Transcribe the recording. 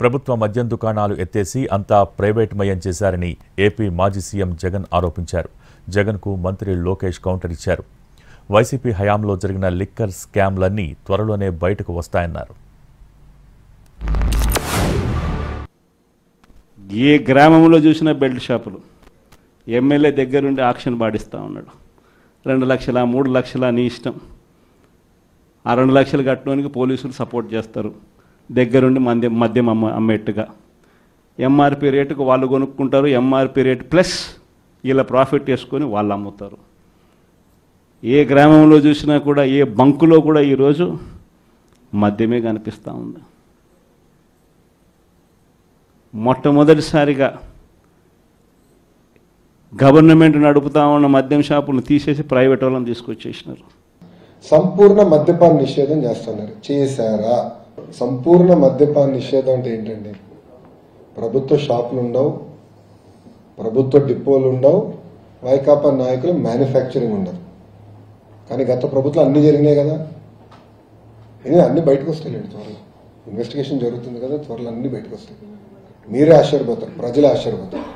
ప్రభుత్వ మద్యం దుకాణాలు ఎత్తేసి అంతా ప్రైవేట్మయం చేశారని ఏపీ మాజీ సీఎం జగన్ ఆరోపించారు. జగన్కు మంత్రి లోకేష్ కౌంటర్ ఇచ్చారు. వైసీపీ హయాంలో జరిగిన లిక్కర్ స్కామ్లన్నీ త్వరలోనే బయటకు వస్తాయన్నారు. ఏ గ్రామంలో చూసినా బెల్ట్ షాపులు, ఎమ్మెల్యే దగ్గరుండి ఆక్షన్ పాడిస్తూ ఉన్నాడు. 2 లక్షల 3 లక్షల నీ ఇష్టం. ఆ 2 లక్షలు కట్టడానికి పోలీసులు సపోర్ట్ చేస్తారు, దగ్గరుండి మద్యం అమ్మేట్టుగా. ఎంఆర్పి రేటుకు వాళ్ళు కొనుక్కుంటారు, ఎంఆర్పి రేటు ప్లస్ వీళ్ళ ప్రాఫిట్ వేసుకొని వాళ్ళు అమ్ముతారు. ఏ గ్రామంలో చూసినా కూడా, ఏ బంకులో కూడా ఈరోజు మద్యమే కనిపిస్తూ ఉంది. మొట్టమొదటిసారిగా గవర్నమెంట్ నడుపుతా ఉన్న మద్యం షాపులను తీసేసి ప్రైవేట్ వాళ్ళని తీసుకొచ్చేసినారు. సంపూర్ణ మద్యపాన నిషేధం చేస్తున్నారు. చేశారా? సంపూర్ణ మద్యపాన నిషేధం అంటే ఏంటండి? ప్రభుత్వ షాపులు ఉండవు, ప్రభుత్వ డిపోలు ఉండవు, వైకాపా నాయకులు మ్యానుఫ్యాక్చరింగ్ ఉండదు. కానీ గత ప్రభుత్వం అన్నీ జరిగినాయి కదా, అన్నీ బయటకు వస్తాయండి. త్వరలో ఇన్వెస్టిగేషన్ జరుగుతుంది కదా, త్వరలో అన్నీ బయటకు వస్తాయి. మీరే ఆశ్చర్యపోతారు, ప్రజలే ఆశ్చర్యపోతారు.